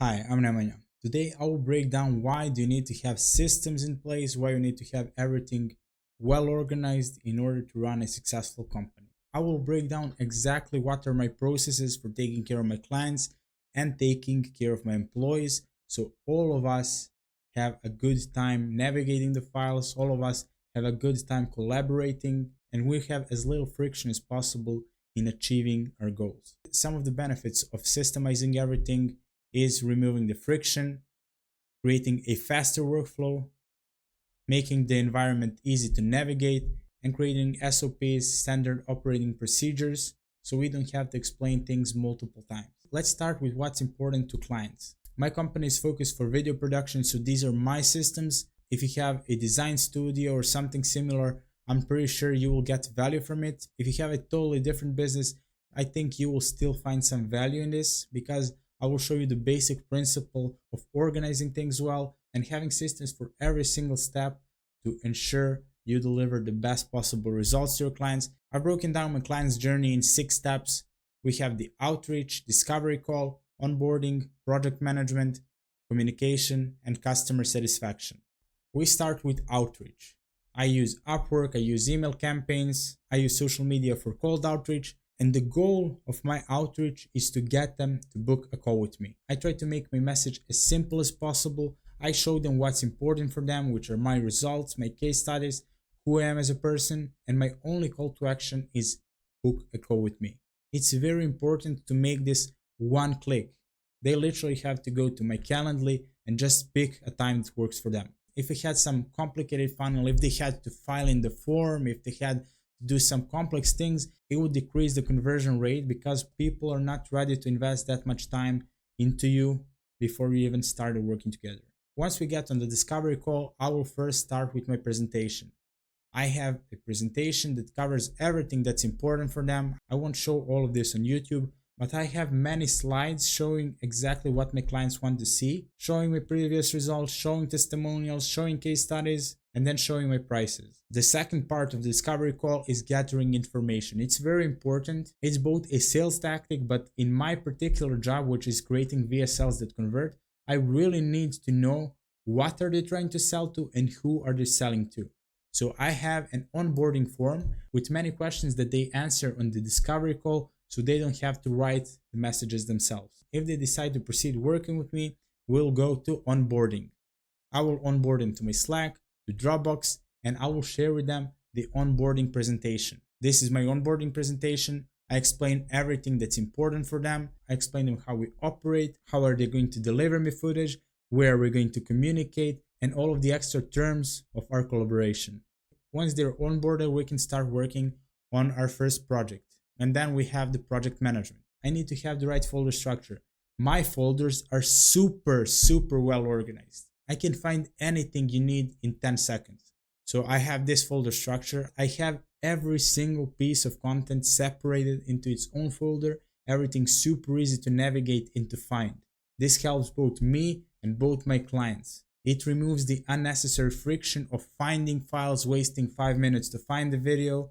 Hi, I'm Nemanja. Today I will break down why do you need to have systems in place, why you need to have everything well organized in order to run a successful company. I will break down exactly what are my processes for taking care of my clients and taking care of my employees so all of us have a good time navigating the files, all of us have a good time collaborating, and we have as little friction as possible in achieving our goals. Some of the benefits of systemizing everything is removing the friction, creating a faster workflow, making the environment easy to navigate, and creating SOPs, standard operating procedures, so we don't have to explain things multiple times. Let's start with what's important to clients. My company is focused for video production, so these are my systems. If you have a design studio or something similar, I'm pretty sure you will get value from it. If you have a totally different business, I think you will still find some value in this because I will show you the basic principle of organizing things well and having systems for every single step to ensure you deliver the best possible results to your clients. I've broken down my client's journey in 6 steps. We have the outreach, discovery call, onboarding, project management, communication, and customer satisfaction. We start with outreach. I use Upwork, I use email campaigns, I use social media for cold outreach, and the goal of my outreach is to get them to book a call with me. I try to make my message as simple as possible. I show them what's important for them, which are my results, my case studies, who I am as a person, and my only call to action is book a call with me. It's very important to make this one click. They literally have to go to my Calendly and just pick a time that works for them. If they had some complicated funnel, if they had to file in the form, if they had to do some complex things, it would decrease the conversion rate because people are not ready to invest that much time into you before we even started working together. Once we get on the discovery call, I will first start with my presentation. I have a presentation that covers everything that's important for them. I won't show all of this on YouTube, but I have many slides showing exactly what my clients want to see, showing my previous results, showing testimonials, showing case studies, and then showing my prices. The second part of the discovery call is gathering information. It's very important. It's both a sales tactic, but in my particular job, which is creating VSLs that convert, I really need to know what are they trying to sell to and who are they selling to. So I have an onboarding form with many questions that they answer on the discovery call so they don't have to write the messages themselves. If they decide to proceed working with me, we'll go to onboarding. I will onboard them to my Slack, to Dropbox, and I will share with them the onboarding presentation. This is my onboarding presentation. I explain everything that's important for them. I explain them how we operate, how are they going to deliver me footage, where are we going to communicate, and all of the extra terms of our collaboration. Once they're onboarded, we can start working on our first project. And then we have the project management. I need to have the right folder structure. My folders are super well organized. I can find anything you need in 10 seconds. So I have this folder structure. I have every single piece of content separated into its own folder. Everything super easy to navigate and to find. This helps both me and both my clients. It removes the unnecessary friction of finding files, wasting 5 minutes to find the video,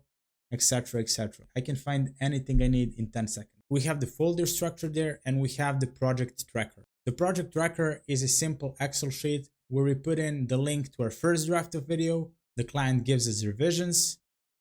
etc, etc. I can find anything I need in 10 seconds. We have the folder structure there and we have the project tracker. The project tracker is a simple Excel sheet where we put in the link to our first draft of video, the client gives us revisions,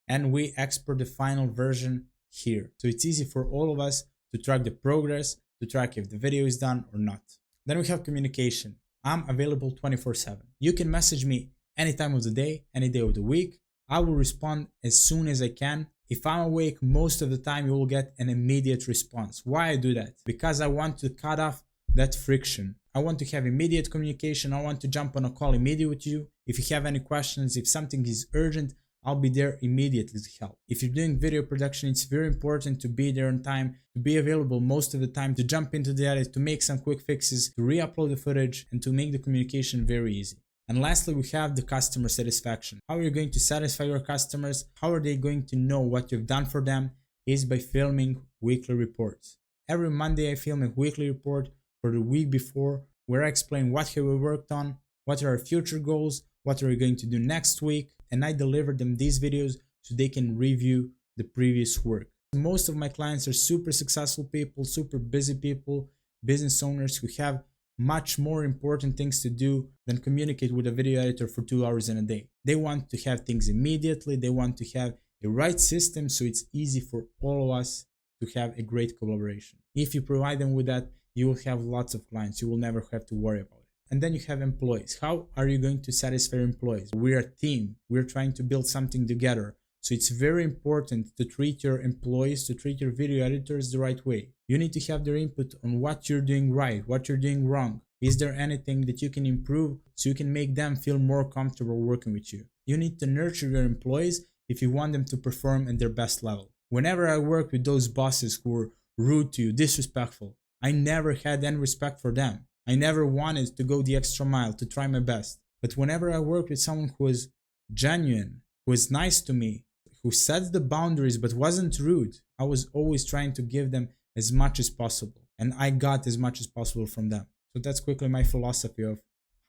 and we export the final version here. So it's easy for all of us to track the progress, to track if the video is done or not. Then we have communication. I'm available 24/7. You can message me any time of the day, any day of the week. I will respond as soon as I can. If I'm awake most of the time, you will get an immediate response. Why I do that? Because I want to cut off that friction. I want to have immediate communication. I want to jump on a call immediately with you. If you have any questions, if something is urgent, I'll be there immediately to help. If you're doing video production, it's very important to be there on time, to be available most of the time, to jump into the edit, to make some quick fixes, to re-upload the footage, and to make the communication very easy. And lastly, we have the customer satisfaction. How are you going to satisfy your customers? How are they going to know what you've done for them? Is by filming weekly reports. Every Monday, I film a weekly report for the week before where I explain what have we worked on, what are our future goals, what are we going to do next week, and I deliver them these videos so they can review the previous work. Most of my clients are super successful people, super busy people, business owners who have much more important things to do than communicate with a video editor for 2 hours in a day. They want to have things immediately. They want to have a right system so it's easy for all of us to have a great collaboration. If you provide them with that, you will have lots of clients. You will never have to worry about it. And then you have employees. How are you going to satisfy your employees? We're a team. We're trying to build something together. So it's very important to treat your employees, to treat your video editors the right way. You need to have their input on what you're doing right, what you're doing wrong. Is there anything that you can improve so you can make them feel more comfortable working with you? You need to nurture your employees if you want them to perform at their best level. Whenever I work with those bosses who are rude to you, disrespectful, I never had any respect for them. I never wanted to go the extra mile to try my best. But whenever I work with someone who is genuine, who is nice to me, who sets the boundaries but wasn't rude, I was always trying to give them as much as possible. And I got as much as possible from them. So that's quickly my philosophy of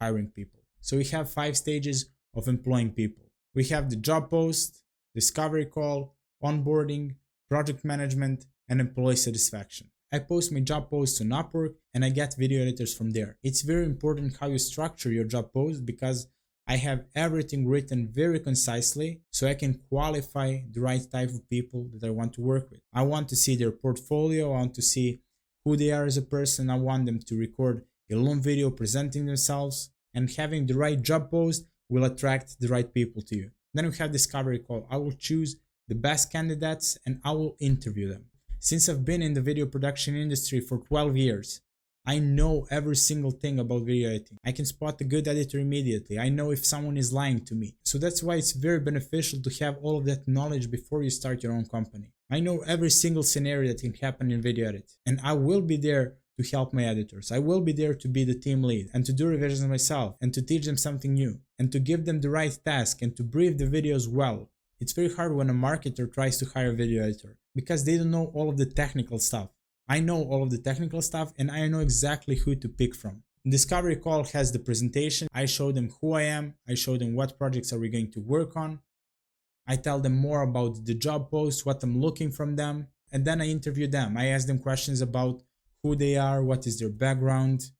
hiring people. So we have 5 stages of employing people. We have the job post, discovery call, onboarding, project management, and employee satisfaction. I post my job posts on Upwork and I get video editors from there. It's very important how you structure your job post because I have everything written very concisely so I can qualify the right type of people that I want to work with. I want to see their portfolio. I want to see who they are as a person. I want them to record a long video presenting themselves, and having the right job post will attract the right people to you. Then we have discovery call. I will choose the best candidates and I will interview them. Since I've been in the video production industry for 12 years, I know every single thing about video editing. I can spot a good editor immediately. I know if someone is lying to me. So that's why it's very beneficial to have all of that knowledge before you start your own company. I know every single scenario that can happen in video edit, and I will be there to help my editors. I will be there to be the team lead and to do revisions myself and to teach them something new and to give them the right task and to brief the videos well. It's very hard when a marketer tries to hire a video editor because they don't know all of the technical stuff. I know all of the technical stuff and I know exactly who to pick from. Discovery call has the presentation. I show them who I am. I show them what projects are we going to work on. I tell them more about the job post, what I'm looking from them, and then I interview them. I ask them questions about who they are, what is their background,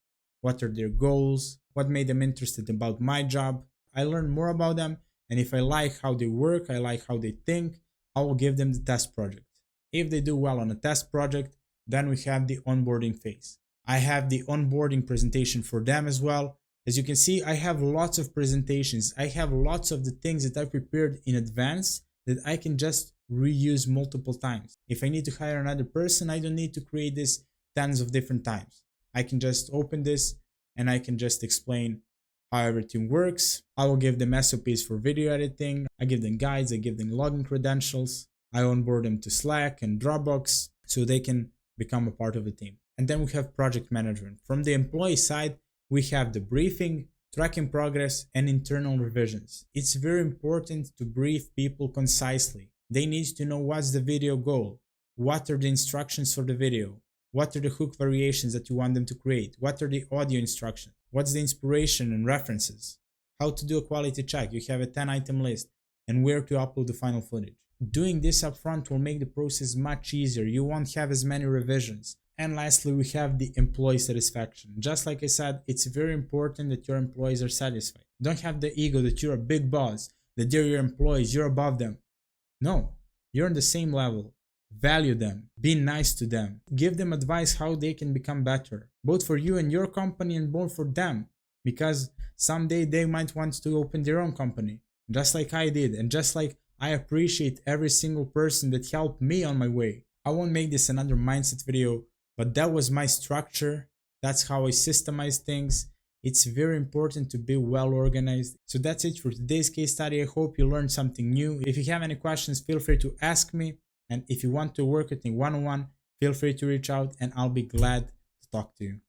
what are their goals, what made them interested about my job. I learn more about them, and if I like how they work, I like how they think, I will give them the test project. If they do well on a test project, then we have the onboarding phase. I have the onboarding presentation for them as well. As you can see, I have lots of presentations. I have lots of the things that I prepared in advance that I can just reuse multiple times. If I need to hire another person, I don't need to create this tens of different times. I can just open this and I can just explain how everything works. I will give them SOPs for video editing. I give them guides. I give them login credentials. I onboard them to Slack and Dropbox so they can become a part of the team. And then we have project management. From the employee side, we have the briefing, tracking progress, and internal revisions. It's very important to brief people concisely. They need to know what's the video goal, what are the instructions for the video, what are the hook variations that you want them to create, what are the audio instructions, what's the inspiration and references, how to do a quality check. You have a 10-item list, and where to upload the final footage. Doing this upfront will make the process much easier. You won't have as many revisions. And lastly, we have the employee satisfaction. Just like I said, it's very important that your employees are satisfied. Don't have the ego that you're a big boss, that they're your employees, you're above them. No, you're on the same level. Value them, be nice to them, give them advice how they can become better, both for you and your company and both for them, because someday they might want to open their own company, just like I did, and just like I appreciate every single person that helped me on my way. I won't make this another mindset video, but that was my structure. That's how I systemize things. It's very important to be well organized. So that's it for today's case study. I hope you learned something new. If you have any questions, feel free to ask me. And if you want to work with me one-on-one, feel free to reach out and I'll be glad to talk to you.